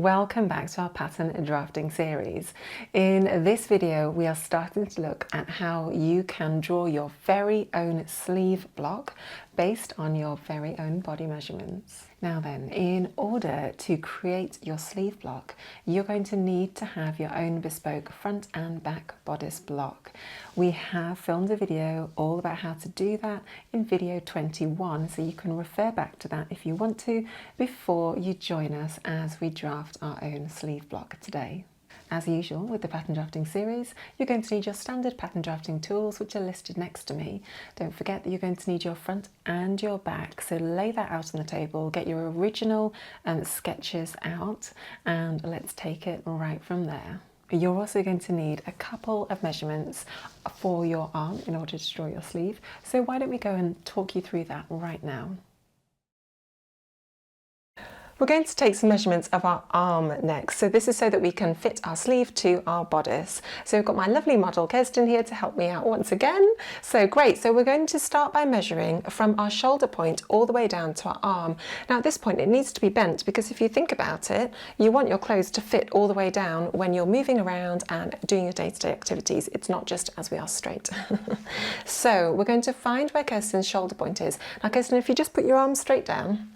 welcome back to our pattern drafting series. In this video we are starting to look at how you can draw your very own sleeve block based on your very own body measurements. Now then, in order to create your sleeve block, you're going to need to have your own bespoke front and back bodice block. We have filmed a video all about how to do that in video 21, so you can refer back to that if you want to before you join us as we draft our own sleeve block today. As usual with the pattern drafting series, you're going to need your standard pattern drafting tools, which are listed next to me. Don't forget that you're going to need your front and your back, so lay that out on the table, get your original sketches out, and let's take it right from there. You're also going to need a couple of measurements for your arm in order to draw your sleeve, so why don't we go and talk you through that right now. We're going to take some measurements of our arm next. So this is so that we can fit our sleeve to our bodice. So we've got my lovely model Kirsten here to help me out once again. So great. So we're going to start by measuring from our shoulder point all the way down to our arm. Now at this point it needs to be bent, because if you think about it, you want your clothes to fit all the way down when you're moving around and doing your day-to-day activities. It's not just as we are straight. So we're going to find where Kirsten's shoulder point is. Now Kirsten, if you just put your arm straight down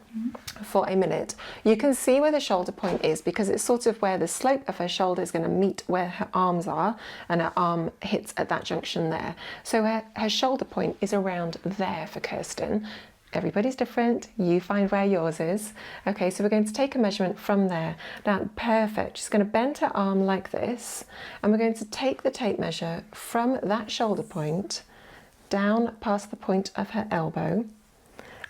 for a minute, you can see where the shoulder point is, because it's sort of where the slope of her shoulder is going to meet where her arms are, and her arm hits at that junction there. So her shoulder point is around there for Kirsten. Everybody's different. You find where yours is. Okay, so we're going to take a measurement from there. Now, perfect. She's going to bend her arm like this, and we're going to take the tape measure from that shoulder point down past the point of her elbow.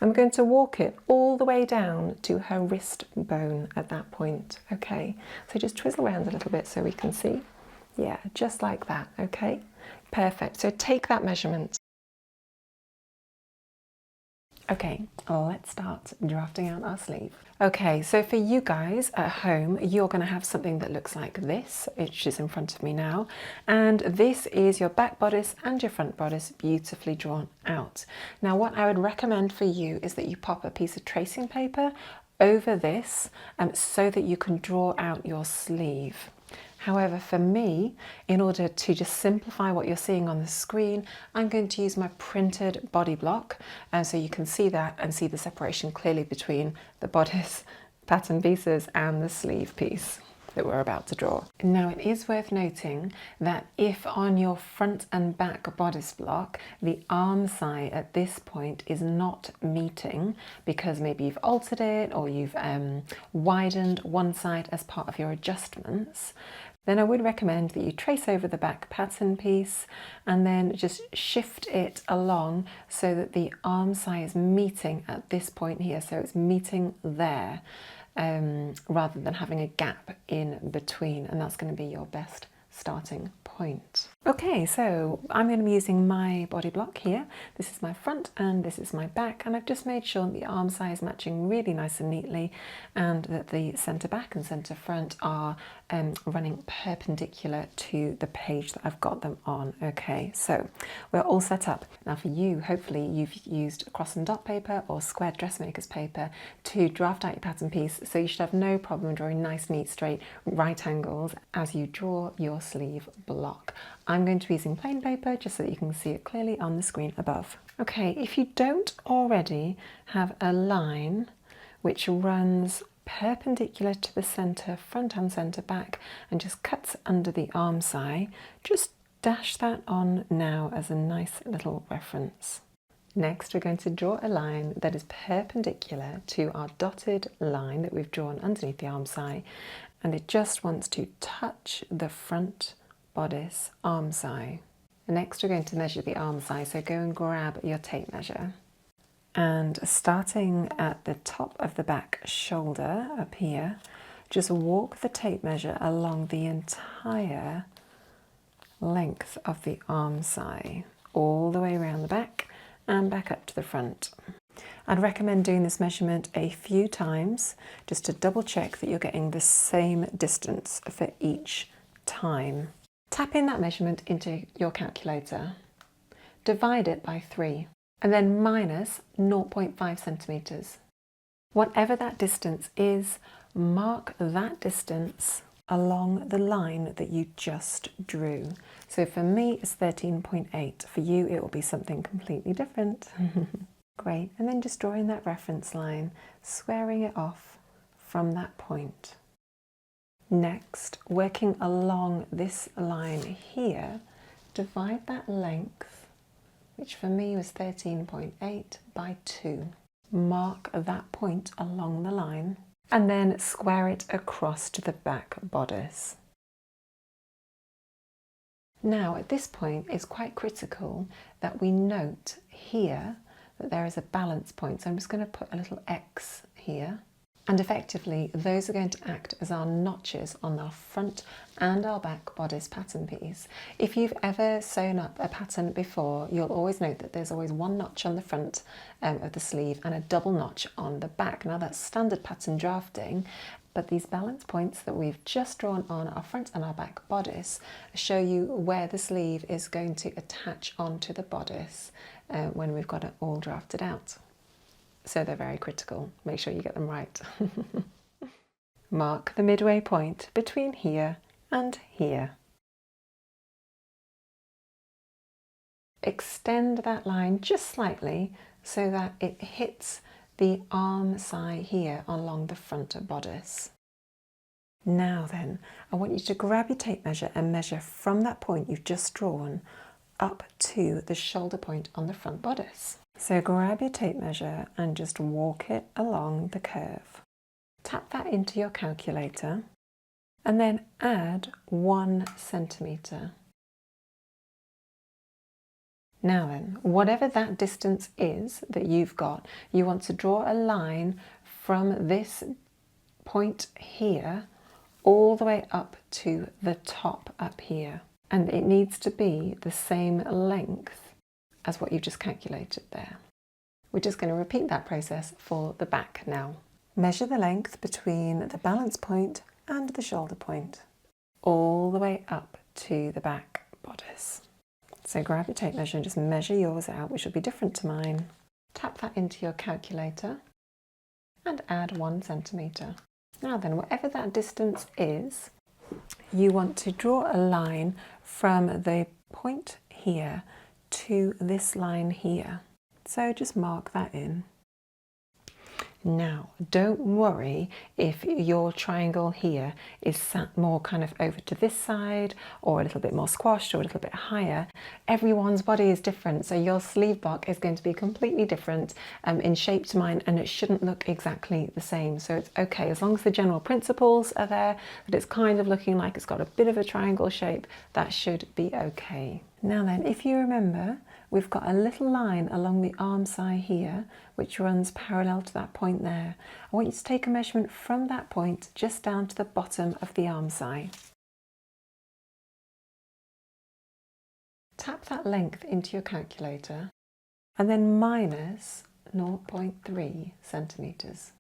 I'm going to walk it all the way down to her wrist bone at that point. Okay, so just twizzle around a little bit so we can see. Yeah, just like that. Okay, perfect. So take that measurement. Okay, let's start drafting out our sleeve. Okay, so for you guys at home, you're going to have something that looks like this, which is in front of me now. And this is your back bodice and your front bodice beautifully drawn out. Now, what I would recommend for you is that you pop a piece of tracing paper over this so that you can draw out your sleeve. However, for me, in order to just simplify what you're seeing on the screen, I'm going to use my printed body block, so you can see that and see the separation clearly between the bodice pattern pieces and the sleeve piece that we're about to draw. Now, it is worth noting that if on your front and back bodice block, the arm side at this point is not meeting, because maybe you've altered it or you've widened one side as part of your adjustments, then I would recommend that you trace over the back pattern piece and then just shift it along so that the arm side is meeting at this point here. So it's meeting there rather than having a gap in between, and that's going to be your best starting point. Okay, so I'm going to be using my body block here. This is my front and this is my back, and I've just made sure that the arm side is matching really nice and neatly, and that the centre back and centre front are running perpendicular to the page that I've got them on. Okay, so we're all set up. Now for you, hopefully you've used cross and dot paper or square dressmaker's paper to draft out your pattern piece, so you should have no problem drawing nice, neat, straight right angles as you draw your sleeve block. I'm going to be using plain paper just so that you can see it clearly on the screen above. Okay, if you don't already have a line which runs perpendicular to the centre, front and centre back, and just cuts under the arm side, just dash that on now as a nice little reference. Next, we're going to draw a line that is perpendicular to our dotted line that we've drawn underneath the arm side, and it just wants to touch the front bodice arm side. Next, we're going to measure the arm side, so go and grab your tape measure. And starting at the top of the back shoulder up here, just walk the tape measure along the entire length of the arm side, all the way around the back and back up to the front. I'd recommend doing this measurement a few times just to double check that you're getting the same distance for each time. Tap in that measurement into your calculator, divide it by 3, and then minus 0.5 centimetres. Whatever that distance is, mark that distance along the line that you just drew. So for me it's 13.8. For you it will be something completely different. Great, and then just drawing that reference line, squaring it off from that point. Next, working along this line here, divide that length, which for me was 13.8 by 2. Mark that point along the line and then square it across to the back bodice. Now at this point it's quite critical that we note here that there is a balance point, so I'm just going to put a little X here, and effectively those are going to act as our notches on our front and our back bodice pattern piece. If you've ever sewn up a pattern before, you'll always note that there's always one notch on the front of the sleeve and a double notch on the back. Now that's standard pattern drafting, but these balance points that we've just drawn on our front and our back bodice show you where the sleeve is going to attach onto the bodice when we've got it all drafted out. So they're very critical. Make sure you get them right. Mark the midway point between here and here. Extend that line just slightly so that it hits the arm side here along the front of bodice. Now then, I want you to grab your tape measure and measure from that point you've just drawn up to the shoulder point on the front bodice. So grab your tape measure and just walk it along the curve. Tap that into your calculator and then add 1 centimetre. Now then, whatever that distance is that you've got, you want to draw a line from this point here all the way up to the top up here. And it needs to be the same length as what you've just calculated there. We're just going to repeat that process for the back now. Measure the length between the balance point and the shoulder point, all the way up to the back bodice. So grab your tape measure and just measure yours out, which will be different to mine. Tap that into your calculator and add 1 centimetre. Now then, whatever that distance is, you want to draw a line from the point here to this line here. So just mark that in. Now, don't worry if your triangle here is sat more kind of over to this side or a little bit more squashed or a little bit higher. Everyone's body is different, so your sleeve block is going to be completely different in shape to mine, and it shouldn't look exactly the same. So it's okay, as long as the general principles are there, that it's kind of looking like it's got a bit of a triangle shape, that should be okay. Now then, if you remember, we've got a little line along the arm side here, which runs parallel to that point there. I want you to take a measurement from that point just down to the bottom of the arm side. Tap that length into your calculator and then minus 0.3 centimetres.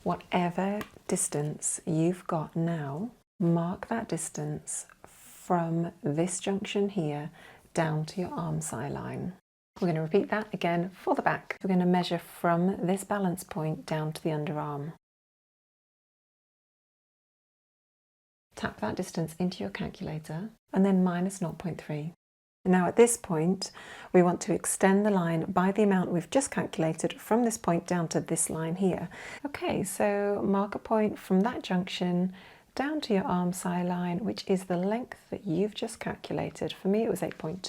Whatever distance you've got now, mark that distance from this junction here down to your arm side line. We're going to repeat that again for the back. We're going to measure from this balance point down to the underarm. Tap that distance into your calculator and then minus 0.3. Now at this point, we want to extend the line by the amount we've just calculated from this point down to this line here. Okay, so mark a point from that junction down to your arm side line, which is the length that you've just calculated. For me it was 8.2,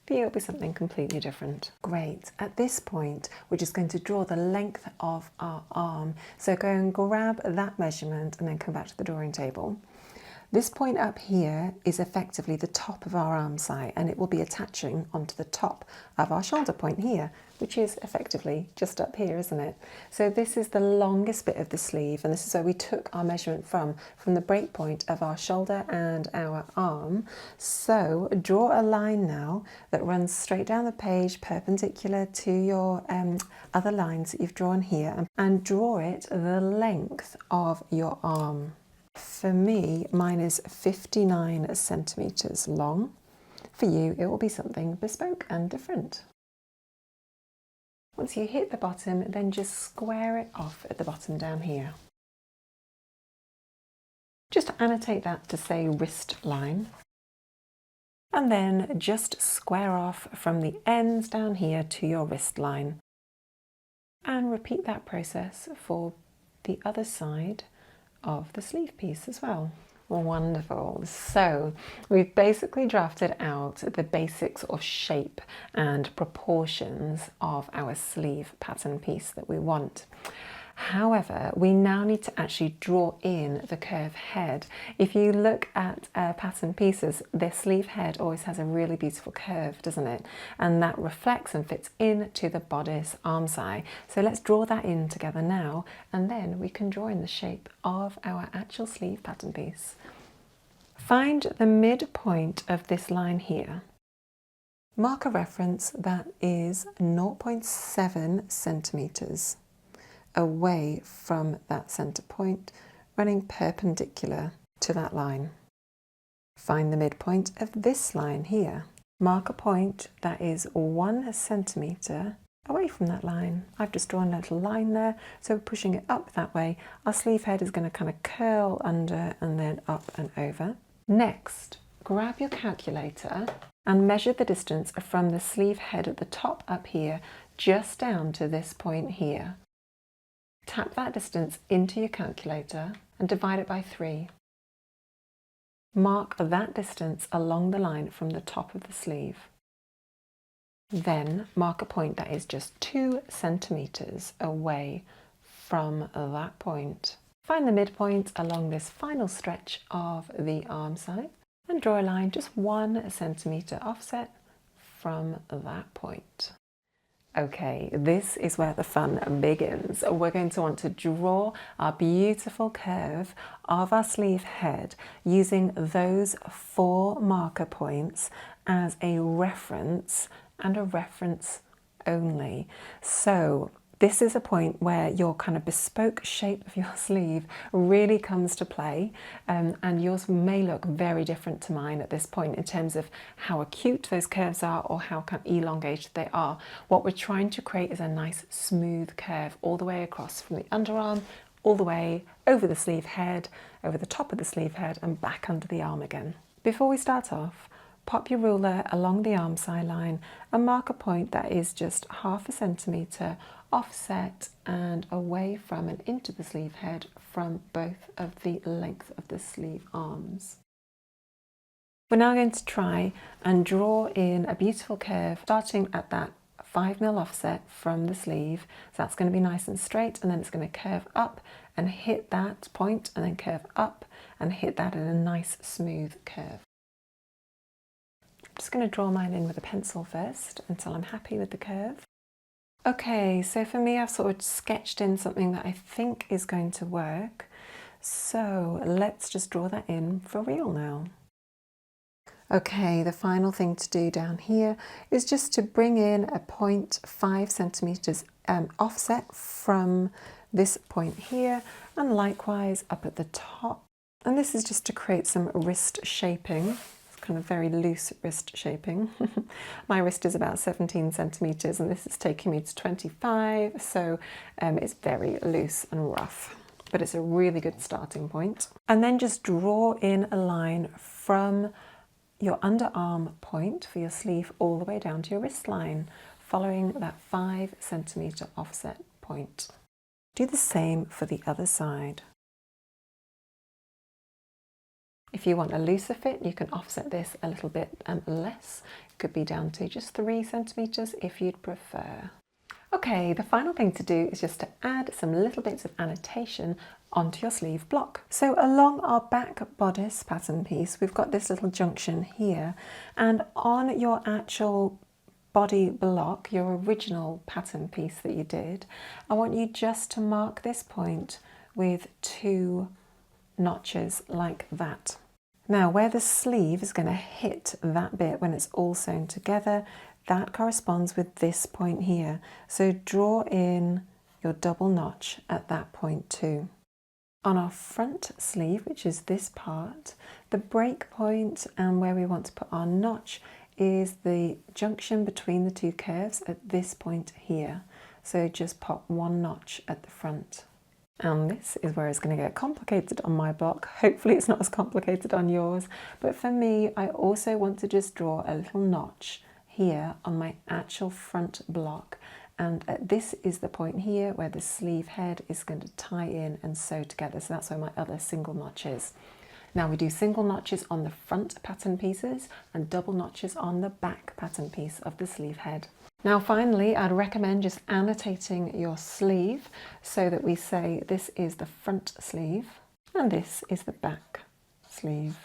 for you it'll be something completely different. Great, at this point we're just going to draw the length of our arm. So go and grab that measurement and then come back to the drawing table. This point up here is effectively the top of our arm side, and it will be attaching onto the top of our shoulder point here, which is effectively just up here, isn't it? So this is the longest bit of the sleeve, and this is where we took our measurement from the break point of our shoulder and our arm. So draw a line now that runs straight down the page, perpendicular to your other lines that you've drawn here, and draw it the length of your arm. For me, mine is 59 centimetres long. For you, it will be something bespoke and different. Once you hit the bottom, then just square it off at the bottom down here. Just annotate that to say wrist line. And then just square off from the ends down here to your wrist line. And repeat that process for the other side of the sleeve piece as well. Wonderful. So we've basically drafted out the basics of shape and proportions of our sleeve pattern piece that we want. However, we now need to actually draw in the curve head. If you look at pattern pieces, their sleeve head always has a really beautiful curve, doesn't it? And that reflects and fits into the bodice armscye. So let's draw that in together now, and then we can draw in the shape of our actual sleeve pattern piece. Find the midpoint of this line here. Mark a reference that is 0.7 centimeters away from that center point, running perpendicular to that line. Find the midpoint of this line here. Mark a point that is 1 centimeter away from that line. I've just drawn a little line there, so we're pushing it up that way. Our sleeve head is going to kind of curl under and then up and over. Next, grab your calculator and measure the distance from the sleeve head at the top up here, just down to this point here. Tap that distance into your calculator and divide it by 3. Mark that distance along the line from the top of the sleeve. Then mark a point that is just 2 centimeters away from that point. Find the midpoint along this final stretch of the armscye and draw a line just 1 centimeter offset from that point. Okay, this is where the fun begins. We're going to want to draw our beautiful curve of our sleeve head using those 4 marker points as a reference and a reference only. So this is a point where your kind of bespoke shape of your sleeve really comes to play, and yours may look very different to mine at this point in terms of how acute those curves are or how kind of elongated they are. What we're trying to create is a nice smooth curve all the way across from the underarm, all the way over the sleeve head, over the top of the sleeve head and back under the arm again. Before we start off, pop your ruler along the armscye line and mark a point that is just 0.5 centimeter offset and away from and into the sleeve head from both of the length of the sleeve arms. We're now going to try and draw in a beautiful curve starting at that 5mm offset from the sleeve. So that's going to be nice and straight, and then it's going to curve up and hit that point and then curve up and hit that in a nice smooth curve. I'm just going to draw mine in with a pencil first until I'm happy with the curve. Okay, so for me I've sort of sketched in something that I think is going to work. So let's just draw that in for real now. Okay, the final thing to do down here is just to bring in a 0.5 centimeters offset from this point here, and likewise up at the top. And this is just to create some wrist shaping. Kind of very loose wrist shaping. My wrist is about 17 centimeters and this is taking me to 25, so it's very loose and rough, but it's a really good starting point. And then just draw in a line from your underarm point for your sleeve all the way down to your wrist line, following that 5 centimeter offset point. Do the same for the other side. If you want a looser fit, you can offset this a little bit less. It could be down to just 3 centimeters if you'd prefer. Okay, the final thing to do is just to add some little bits of annotation onto your sleeve block. So along our back bodice pattern piece, we've got this little junction here, and on your actual body block, your original pattern piece that you did, I want you just to mark this point with 2 notches like that. Now where the sleeve is going to hit that bit when it's all sewn together, that corresponds with this point here. So draw in your double notch at that point too. On our front sleeve, which is this part, the break point and where we want to put our notch is the junction between the 2 curves at this point here. So just pop 1 notch at the front. And this is where it's going to get complicated on my block. Hopefully it's not as complicated on yours. But for me, I also want to just draw a little notch here on my actual front block. And this is the point here where the sleeve head is going to tie in and sew together. So that's where my other single notch is. Now we do single notches on the front pattern pieces and double notches on the back pattern piece of the sleeve head. Now finally, I'd recommend just annotating your sleeve so that we say this is the front sleeve and this is the back sleeve.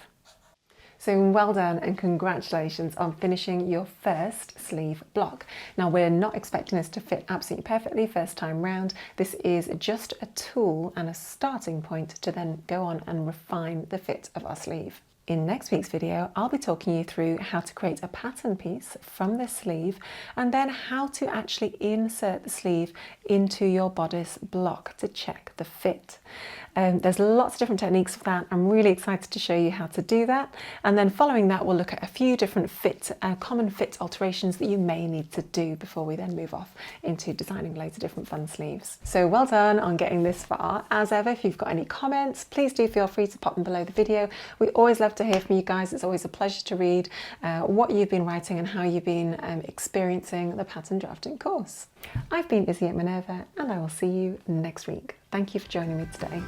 So well done and congratulations on finishing your first sleeve block. Now we're not expecting this to fit absolutely perfectly first time round. This is just a tool and a starting point to then go on and refine the fit of our sleeve. In next week's video, I'll be talking you through how to create a pattern piece from the sleeve and then how to actually insert the sleeve into your bodice block to check the fit. There's lots of different techniques for that. I'm really excited to show you how to do that. And then following that, we'll look at a few different common fit alterations that you may need to do before we then move off into designing loads of different fun sleeves. So well done on getting this far. As ever, if you've got any comments, please do feel free to pop them below the video. We always love to hear from you guys. It's always a pleasure to read what you've been writing and how you've been experiencing the pattern drafting course. I've been Izzy at Minerva and I will see you next week. Thank you for joining me today.